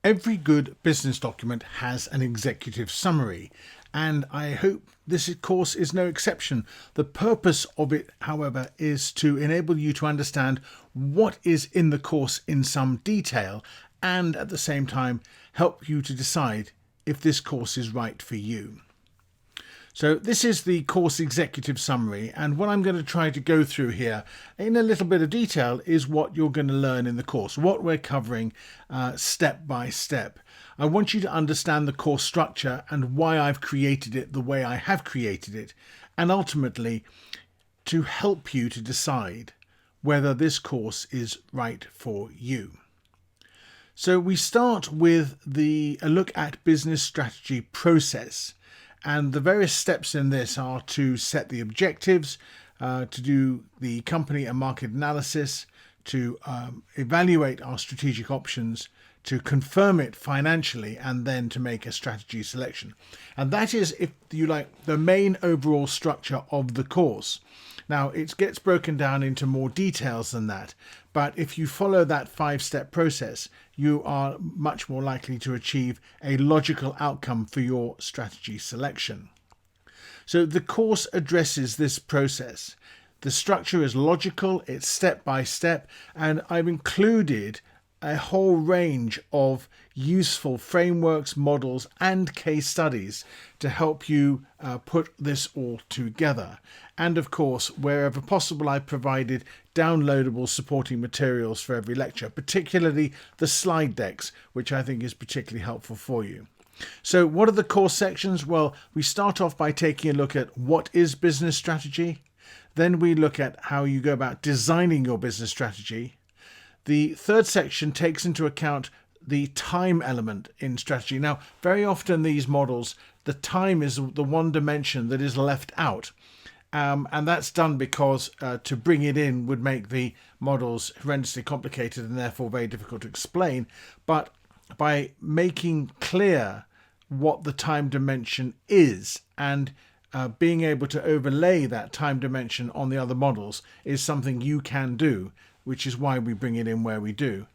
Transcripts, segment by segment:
Every good business document has an executive summary, and I hope this course is no exception. The purpose of it, however, is to enable you to understand what is in the course in some detail and at the same time help you to decide if this course is right for you. So this is the course executive summary, and what I'm going to try to go through here in a little bit of detail is what you're going to learn in the course, what we're covering step by step. I want you to understand the course structure and why I've created it the way I have created it, and ultimately to help you to decide whether this course is right for you. So we start with a look at business strategy process. And the various steps in this are to set the objectives, to do the company and market analysis, to evaluate our strategic options, to confirm it financially, and then to make a strategy selection. And that is, if you like, the main overall structure of the course. Now, it gets broken down into more details than that, but if you follow that 5-step process, you are much more likely to achieve a logical outcome for your strategy selection. So the course addresses this process. The structure is logical, it's step by step, and I've included a whole range of useful frameworks, models, and case studies to help you put this all together. And of course, wherever possible, I've provided downloadable supporting materials for every lecture, particularly the slide decks, which I think is particularly helpful for you. So what are the course sections? Well, we start off by taking a look at what is business strategy. Then we look at how you go about designing your business strategy. The third section takes into account the time element in strategy. Now, very often these models, the time is the one dimension that is left out. And that's done because to bring it in would make the models horrendously complicated and therefore very difficult to explain. But by making clear what the time dimension is and being able to overlay that time dimension on the other models is something you can do, which is why we bring it in where we do.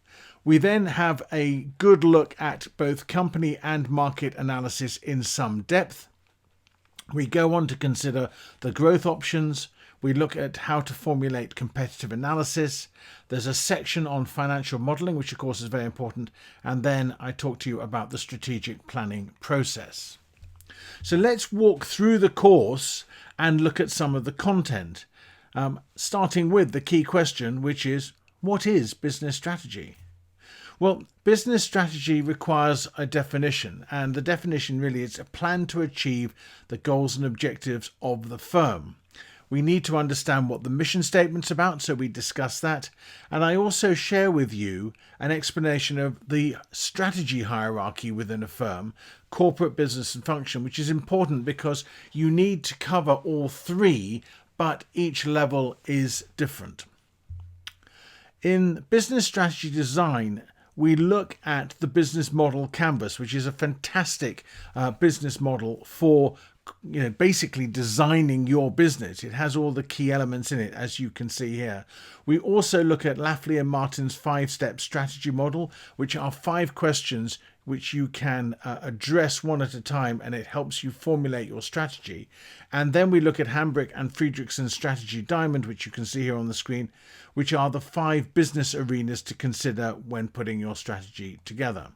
We then have a good look at both company and market analysis in some depth. We go on to consider the growth options. We look at how to formulate competitive analysis. There's a section on financial modeling, which of course is very important. And then I talk to you about the strategic planning process. So let's walk through the course and look at some of the content. Starting with the key question, which is, what is business strategy? Well, business strategy requires a definition, and the definition really is a plan to achieve the goals and objectives of the firm. We need to understand what the mission statement's about, so we discuss that. And I also share with you an explanation of the strategy hierarchy within a firm, corporate, business and function, which is important because you need to cover all three, but each level is different. In business strategy design, we look at the business model canvas, which is a fantastic business model for basically designing your business. It has all the key elements in it, as you can see here. We also look at Lafley and Martin's 5-step strategy model, which are 5 questions which you can address one at a time, and it helps you formulate your strategy. And then we look at Hambrick and Friedrichsen's strategy diamond, which you can see here on the screen, which are the 5 business arenas to consider when putting your strategy together.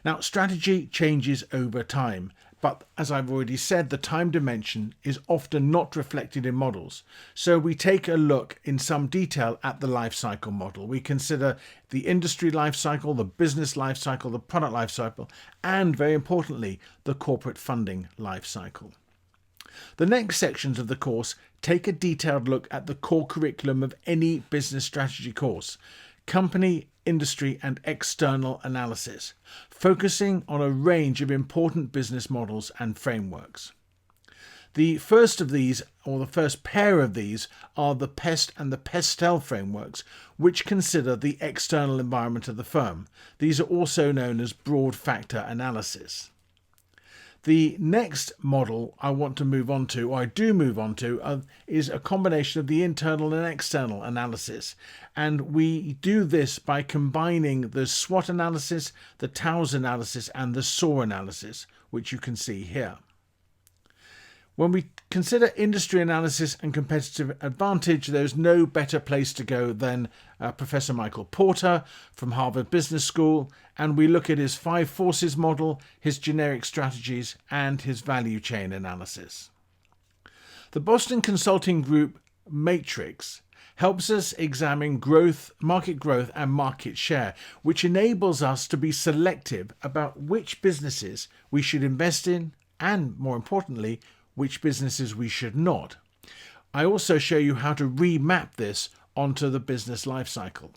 Now, strategy changes over time, but as I've already said, the time dimension is often not reflected in models. So we take a look in some detail at the life cycle model. We consider the industry life cycle, the business life cycle, the product life cycle, and very importantly, the corporate funding life cycle. The next sections of the course take a detailed look at the core curriculum of any business strategy course: company, industry and external analysis, focusing on a range of important business models and frameworks. The first of these, or the first pair of these, are the PEST and the PESTEL frameworks, which consider the external environment of the firm. These are also known as broad factor analysis. The next model I want to move on to, or I do move on to, is a combination of the internal and external analysis. And we do this by combining the SWOT analysis, the TOWS analysis, and the SOAR analysis, which you can see here. When we consider industry analysis and competitive advantage, there's no better place to go than Professor Michael Porter from Harvard Business School, and we look at his 5 forces model, his generic strategies, and his value chain analysis. The Boston Consulting Group Matrix helps us examine growth, market growth, and market share, which enables us to be selective about which businesses we should invest in, and more importantly, which businesses we should not. I also show you how to remap this onto the business life cycle.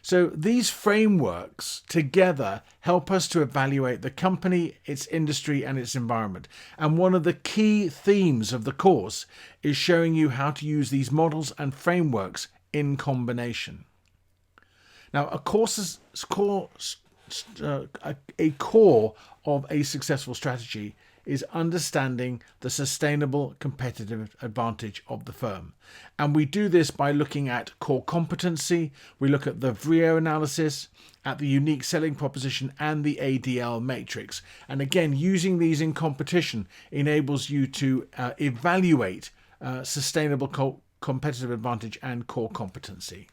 So these frameworks together help us to evaluate the company, its industry, and its environment. And one of the key themes of the course is showing you how to use these models and frameworks in combination. Now, a core of a successful strategy is understanding the sustainable competitive advantage of the firm. And we do this by looking at core competency, we look at the VRIO analysis, at the unique selling proposition, and the ADL matrix. And again, using these in competition enables you to evaluate sustainable competitive advantage and core competency.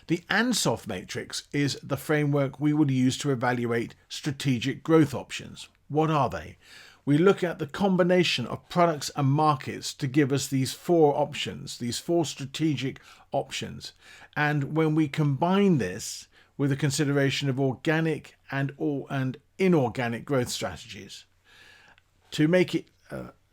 The Ansoff Matrix is the framework we would use to evaluate strategic growth options. What are they? We look at the combination of products and markets to give us these 4 options, these 4 strategic options. And when we combine this with a consideration of organic and inorganic growth strategies, to make it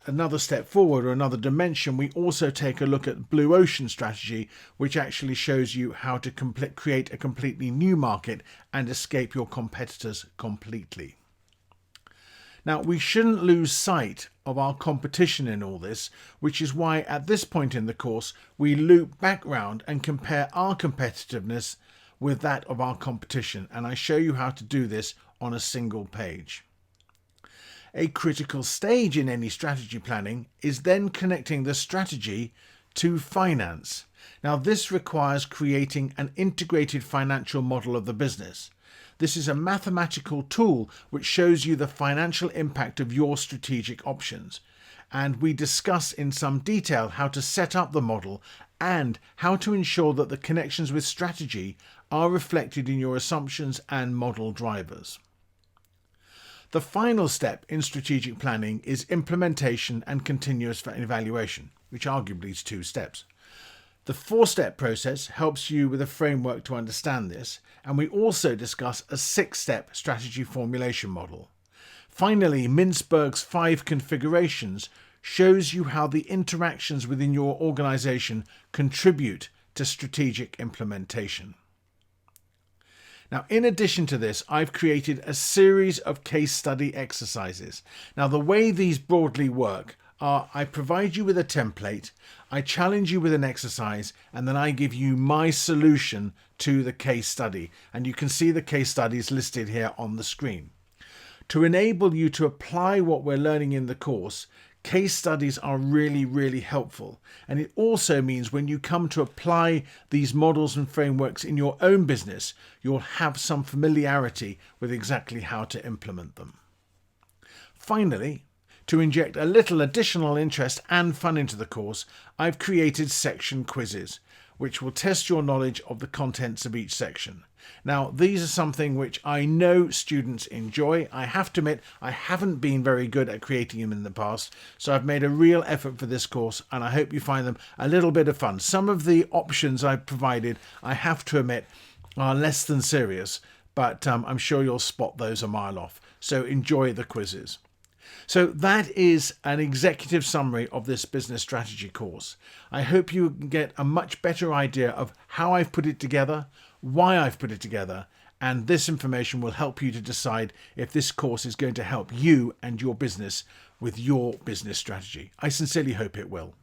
another step forward or another dimension, we also take a look at blue ocean strategy, which actually shows you how to create a completely new market and escape your competitors completely. Now, we shouldn't lose sight of our competition in all this, which is why at this point in the course, we loop back round and compare our competitiveness with that of our competition. And I show you how to do this on a single page. A critical stage in any strategy planning is then connecting the strategy to finance. Now, this requires creating an integrated financial model of the business. This is a mathematical tool which shows you the financial impact of your strategic options. And we discuss in some detail how to set up the model and how to ensure that the connections with strategy are reflected in your assumptions and model drivers. The final step in strategic planning is implementation and continuous evaluation, which arguably is 2 steps. The 4-step process helps you with a framework to understand this, and we also discuss a 6-step strategy formulation model. Finally, Mintzberg's 5 configurations shows you how the interactions within your organization contribute to strategic implementation. Now, in addition to this, I've created a series of case study exercises. Now, the way these broadly work are I provide you with a template, I challenge you with an exercise, and then I give you my solution to the case study. And you can see the case studies listed here on the screen. To enable you to apply what we're learning in the course, case studies are really, really helpful. And it also means when you come to apply these models and frameworks in your own business, you'll have some familiarity with exactly how to implement them. Finally, to inject a little additional interest and fun into the course, I've created section quizzes, which will test your knowledge of the contents of each section. Now, these are something which I know students enjoy. I have to admit, I haven't been very good at creating them in the past, so I've made a real effort for this course, and I hope you find them a little bit of fun. Some of the options I've provided, I have to admit, are less than serious, but I'm sure you'll spot those a mile off. So enjoy the quizzes. So that is an executive summary of this business strategy course. I hope you get a much better idea of how I've put it together, why I've put it together, and this information will help you to decide if this course is going to help you and your business with your business strategy. I sincerely hope it will.